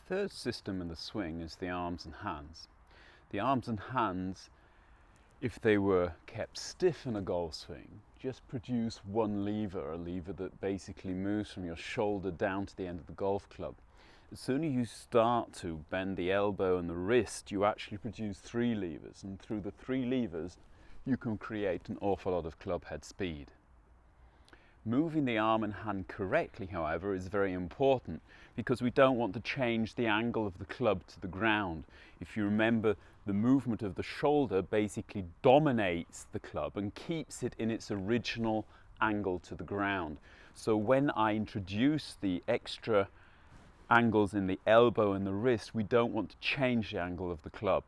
third system in the swing is the arms and hands. The arms and hands, if they were kept stiff in a golf swing, just produce one lever, a lever that basically moves from your shoulder down to the end of the golf club. As soon as you start to bend the elbow and the wrist, you actually produce three levers, and through the three levers you can create an awful lot of club head speed. Moving the arm and hand correctly, however, is very important because we don't want to change the angle of the club to the ground. If you remember, the movement of the shoulder basically dominates the club and keeps it in its original angle to the ground. So when I introduce the extra angles in the elbow and the wrist, we don't want to change the angle of the club.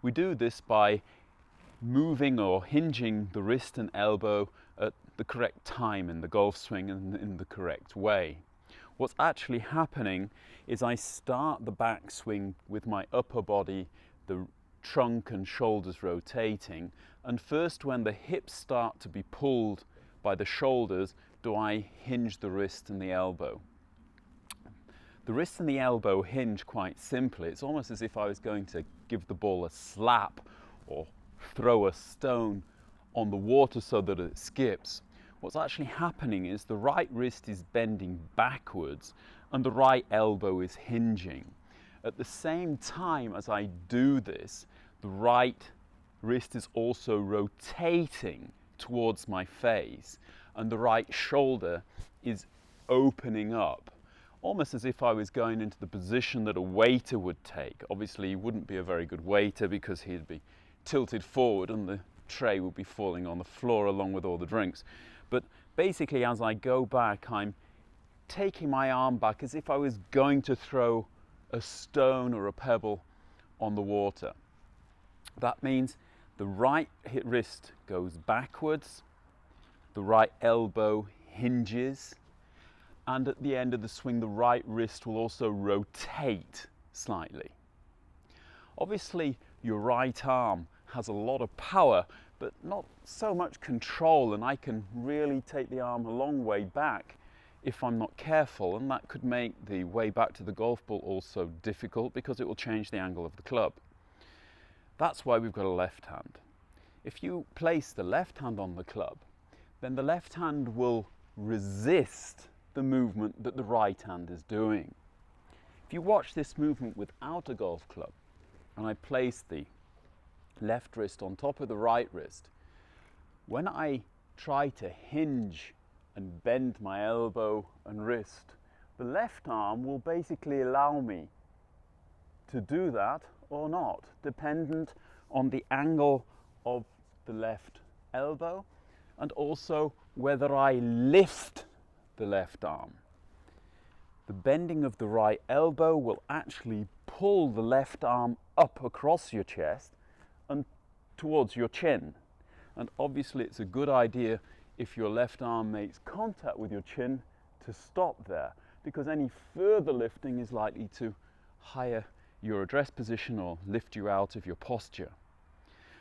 We do this by moving or hinging the wrist and elbow at the correct time in the golf swing and in the correct way. What's actually happening is I start the backswing with my upper body, the trunk and shoulders rotating, and first when the hips start to be pulled by the shoulders do I hinge the wrist and the elbow. The wrist and the elbow hinge quite simply. It's almost as if I was going to give the ball a slap or throw a stone on the water so that it skips. What's actually happening is the right wrist is bending backwards and the right elbow is hinging. At the same time as I do this, the right wrist is also rotating towards my face and the right shoulder is opening up, almost as if I was going into the position that a waiter would take. Obviously he wouldn't be a very good waiter because he'd be tilted forward and the tray would be falling on the floor along with all the drinks. But basically as I go back, I'm taking my arm back as if I was going to throw a stone or a pebble on the water. That means the right wrist goes backwards, the right elbow hinges, and at the end of the swing the right wrist will also rotate slightly. Obviously your right arm has a lot of power but not so much control, and I can really take the arm a long way back if I'm not careful, and that could make the way back to the golf ball also difficult because it will change the angle of the club. That's why we've got a left hand. If you place the left hand on the club, then the left hand will resist the movement that the right hand is doing. If you watch this movement without a golf club, and I place the left wrist on top of the right wrist, when I try to hinge and bend my elbow and wrist, the left arm will basically allow me to do that or not, dependent on the angle of the left elbow and also whether I lift the left arm. The bending of the right elbow will actually pull the left arm up across your chest and towards your chin. And obviously it's a good idea if your left arm makes contact with your chin to stop there, because any further lifting is likely to higher your address position or lift you out of your posture.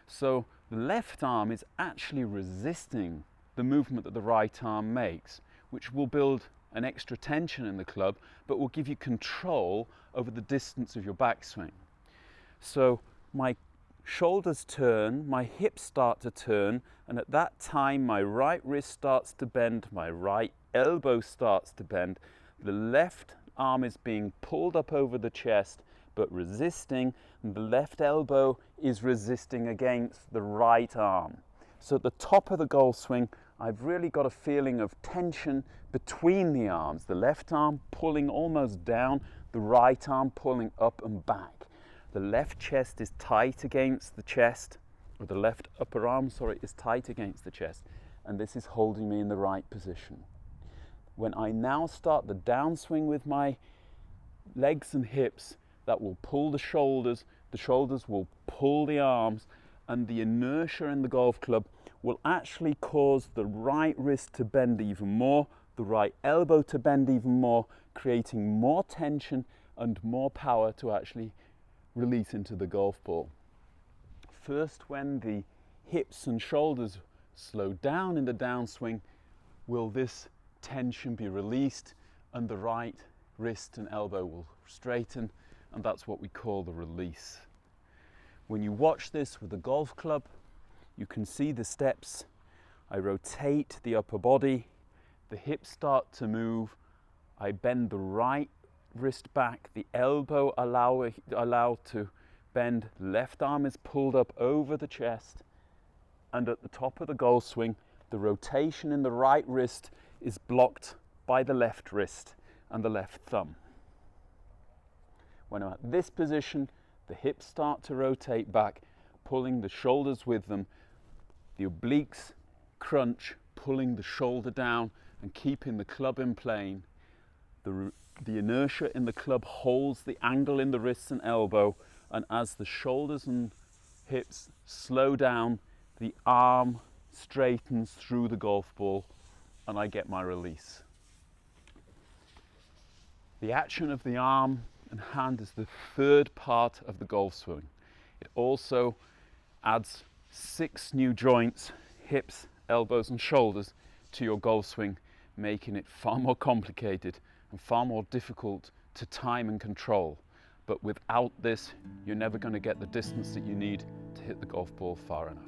So the left arm is actually resisting the movement that the right arm makes, which will build an extra tension in the club but will give you control over the distance of your backswing. So my shoulders turn, my hips start to turn, and at that time my right wrist starts to bend, my right elbow starts to bend, the left arm is being pulled up over the chest but resisting, and the left elbow is resisting against the right arm. So at the top of the golf swing I've really got a feeling of tension between the arms, the left arm pulling almost down, the right arm pulling up and back. The left chest is tight against the chest, or the left upper arm, sorry, is tight against the chest, and this is holding me in the right position. When I now start the downswing with my legs and hips, that will pull the shoulders will pull the arms, and the inertia in the golf club will actually cause the right wrist to bend even more, the right elbow to bend even more, creating more tension and more power to actually release into the golf ball. First, when the hips and shoulders slow down in the downswing, will this tension be released and the right wrist and elbow will straighten, and that's what we call the release. When you watch this with a golf club, you can see the steps. I rotate the upper body, the hips start to move, I bend the right wrist back, the elbow allowed to bend, left arm is pulled up over the chest, and at the top of the golf swing, the rotation in the right wrist is blocked by the left wrist and the left thumb. When I'm at this position, the hips start to rotate back, pulling the shoulders with them. The obliques crunch, pulling the shoulder down and keeping the club in plane. The inertia in the club holds the angle in the wrists and elbow, and as the shoulders and hips slow down, the arm straightens through the golf ball and I get my release. The action of the arm and hand is the third part of the golf swing. It also adds 6 new joints, hips, elbows and shoulders, to your golf swing, making it far more complicated and far more difficult to time and control. But without this, you're never going to get the distance that you need to hit the golf ball far enough.